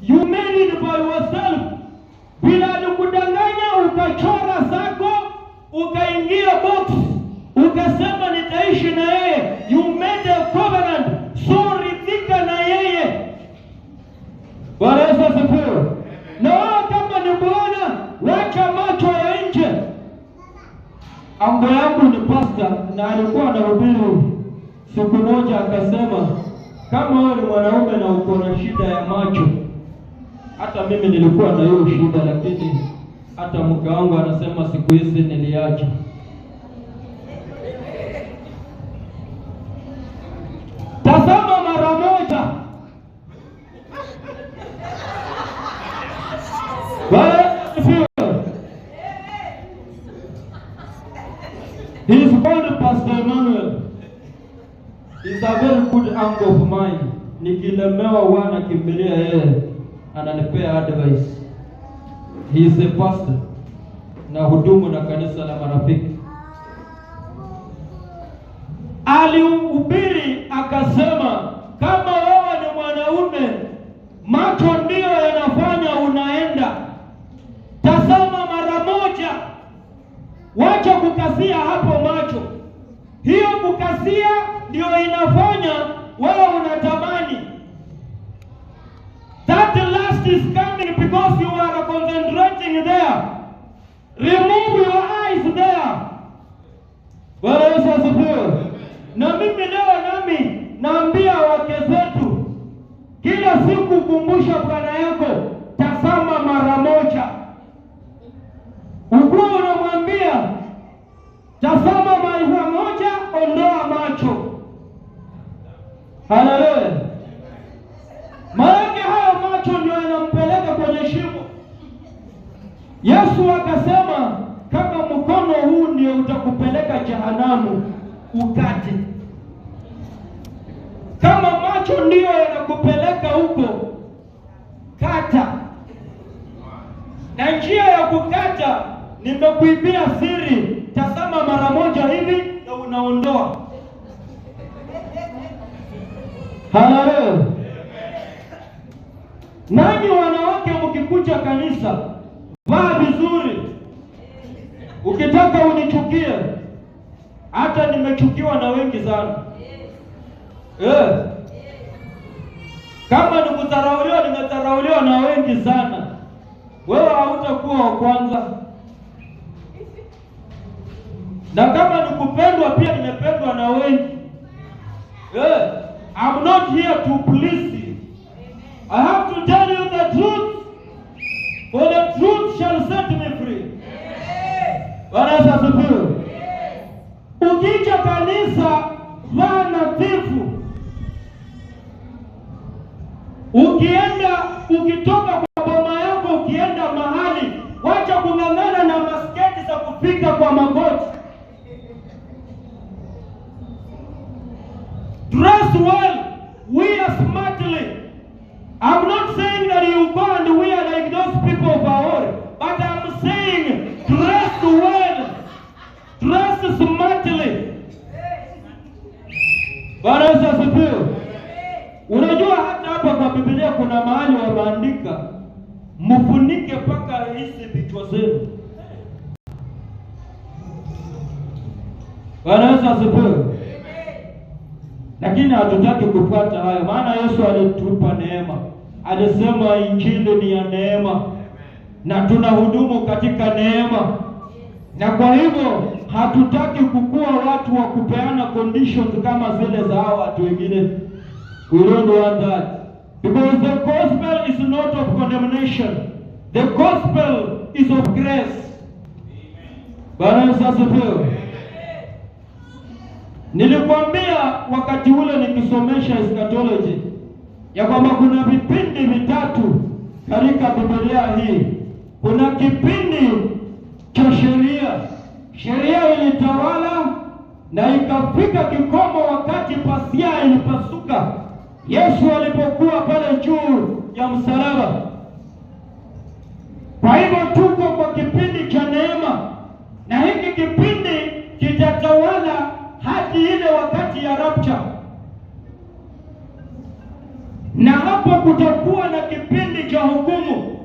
You made it by yourself. Bila alikudanganya ukachora zako, ukaingia box, ukasema nitaishi na yeye. You made a covenant. So ridhika na yeye. Bwana Yesu asifiwe. Na kama ni Bwana, wacha macho ya nje. Ambo yangu ni pastor na alikuwa anahubiri siku moja akasema, kama wewe ni mwanaume na uko na shida ya macho, hata mimi nilikuwa na hiyo shida, lakini hata mke wangu anasema siku hizi niliacha. Tazama mara moja. He is called Pastor Emmanuel. He's a very good uncle of mine. Nikilemewa wana kimbilia yeye, ananipea advice. He is a pastor na hudumu na kanisa la Marafiki. Alihubiri akasema, kama wewe ni mwanaume, macho ndio yanafanya unaenda. Tazama mara moja. Wacha kukasia hapo macho. Hiyo kukasia ndio inafanya wewe unatamani. That lust is coming because you are concentrating there. Remove your eyes there. Bwana Yesu asifiwe. Na mimi leo nami naambia wake zetu, kila siku kumbusha bwana yako, tazama mara moja. Ukuu unamwambia, tazama mara moja, ondoa macho. Haleluya. Maana hayo macho ndio yanampeleka kwenye shimo. Yesu akasema, kama mkono huu ndio utakupeleka jehanamu, ukate. Kama macho ndio yanakupeleka huko, kata. Na njia ya kukata nimekuibia siri. Tazama mara moja hivi na unaondoa. Haleluya. Nanyi wanawake mkikuja kanisa, vaa vizuri. Ukitaka unichukie, hata nimechukiwa na wengi sana. Kama nikudharauliwa, nimedharauliwa na wengi sana. Wewe hautakuwa wa kwanza. Na kama nikupendwa, pia nimependwa na wengi. I'm not here to please you. I have to tell you the truth, for the truth shall set me free. Bwana Yesu asifiwe. Ukija kanisa, vaa nadhifu. Ukitoka kwa boma yako, ukienda mahali, wacha kung'ang'ana na masketi za kufika kwa magoti. Dress well, wear smartly. I'm not saying that you go and wear like those people of our, but I'm saying dress well, dress smartly. Bwana Yesu asifiwe. Unajua hata hapa kwa Biblia kuna mahali wameandika, mfunike mpaka hizi vichwa zenu. Bwana Yesu asifiwe. Lakini hatutaki kufuata hayo, maana Yesu alitupa neema. Alisema injili ni ya neema, na tunahudumu katika neema. Na kwa hivyo hatutaki kukua watu wa kupeana conditions kama zile za hao watu wengine. We don't want that, because the gospel is not of condemnation. The gospel is of grace. Bwana Yesu asifiwe. Nilikwambia wakati ule nikisomesha eschatology ya kwamba kuna vipindi vitatu katika Biblia hii. Kuna kipindi cha sheria. Sheria ilitawala na ikafika kikomo wakati pasia ilipasuka, Yesu alipokuwa pale juu ya msalaba. Kwa hivyo tuko kwa kipindi cha neema, na hiki kipindi kitatawala hadi ile wakati ya rapture. na hapo kutakuwa na kipindi cha hukumu.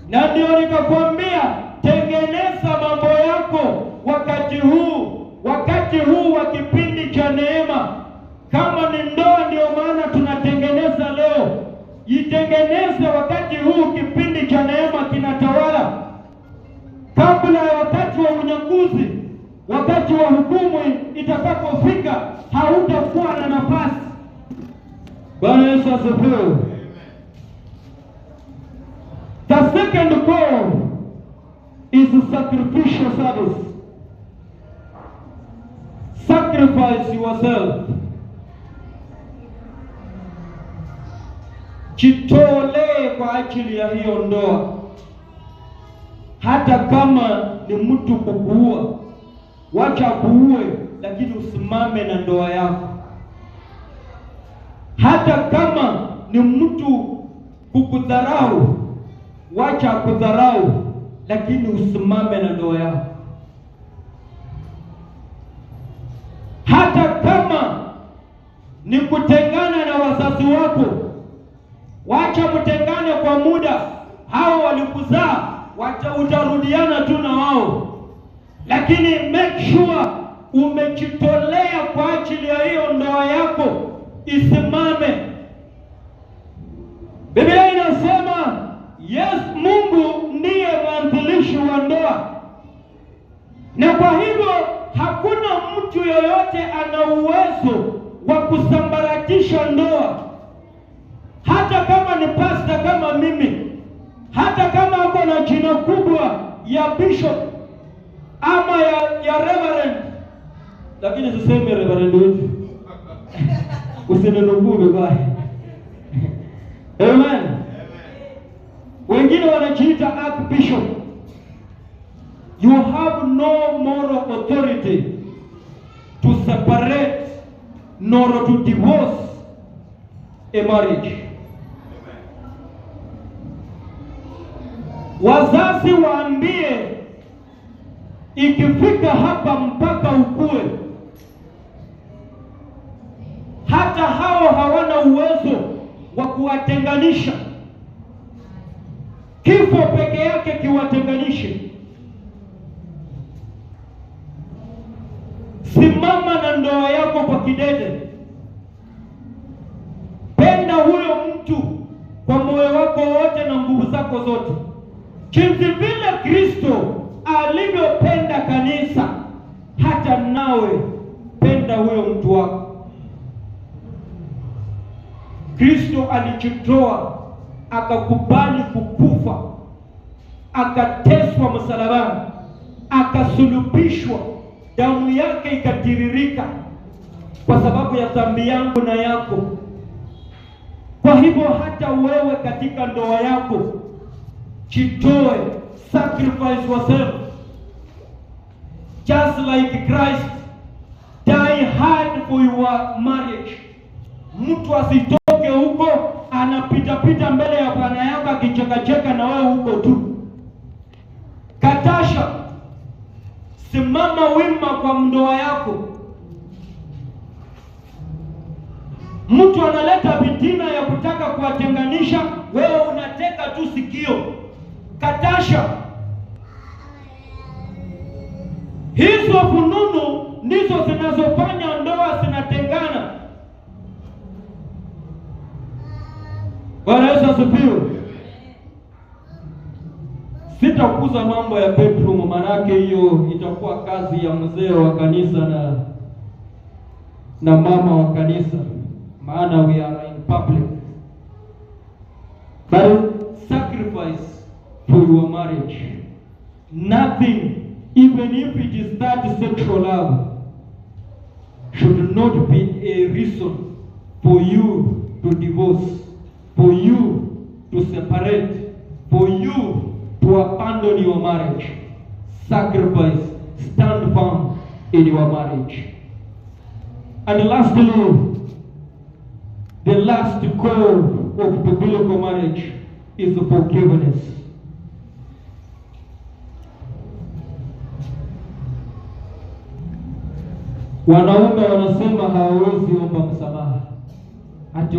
Na ndio nikakwambia, tengeneza mambo yako wakati huu wa kipindi cha neema. Kama ni ndoa, ndio maana tunatengeneza leo. Itengeneze wakati huu kipindi cha neema kinatawala, kabla ya wakati wa unyakuzi, wakati wa hukumu itakapofika, hautakuwa na nafasi. Bwana Yesu asifiwe. The second call is sacrificial service. Sacrifice yourself. Jitolee kwa ajili ya hiyo ndoa. Hata kama ni mtu kukuua, wacha kuue, lakini usimame na ndoa yako. Hata kama ni mtu kukudharau, wacha kudharau, lakini usimame na ndoa yako. Hata kama ni kutengana na wazazi wako, wacha mtengane kwa muda. Hao walikuzaa, utarudiana tu na wao, lakini make sure umejitolea kwa ajili ya hiyo ndoa yako isimame. Biblia inasema yes, Mungu ndiye mwanzilishi wa ndoa, na kwa hivyo hakuna mtu yoyote ana uwezo wa kusambaratisha ndoa. Hata kama ni pastor kama mimi, hata kama ako na jina kubwa ya bishop ama ya reverend, lakini siseme reverend wetu usinenukuu baya. Amen. Wengine wanajiita archbishop. You have no moral authority to separate nor to divorce a marriage. Wazazi waambie, ikifika hapa mpaka ukue. Hata hao hawana uwezo wa kuwatenganisha. Kifo peke yake kiwatenganishe. Simama na ndoa yako kwa kidete. Penda huyo mtu kwa moyo wako wote na nguvu zako zote. Jinsi vile Kristo alivyopenda kanisa, hata nawe penda huyo mtu wako. Kristo alijitoa, akakubali kukufa, akateswa msalabani, akasulubishwa, damu yake ikatiririka kwa sababu ya dhambi yangu na yako. Kwa hivyo hata wewe katika ndoa yako, jitoe, sacrifice yourself, just like Christ die hard for your marriage. Mtu asitoke huko anapita mbele ya bwana yako akicheka na wewe huko tu. Katasha, simama wima kwa ndoa yako. Mtu analeta vitina ya kutaka kuwatenganisha, wewe unateka tu sikio. Katasha. Hizo fununu ndizo zinazofanya ndoa zinatengana. Bwana Yesu asifiwe. Sitakuza mambo ya bedroom, manake hiyo itakuwa kazi ya mzee wa kanisa na mama wa kanisa, maana we are in public. But sacrifice for your marriage. Nothing, even if it is that sexual love, should not be a reason for you to divorce, for you to separate, for you to abandon your marriage. Sacrifice, stand firm in your marriage. And lastly, the last call of biblical marriage is forgiveness. Wanaume wanasema hawawezi omba msamaha. Ati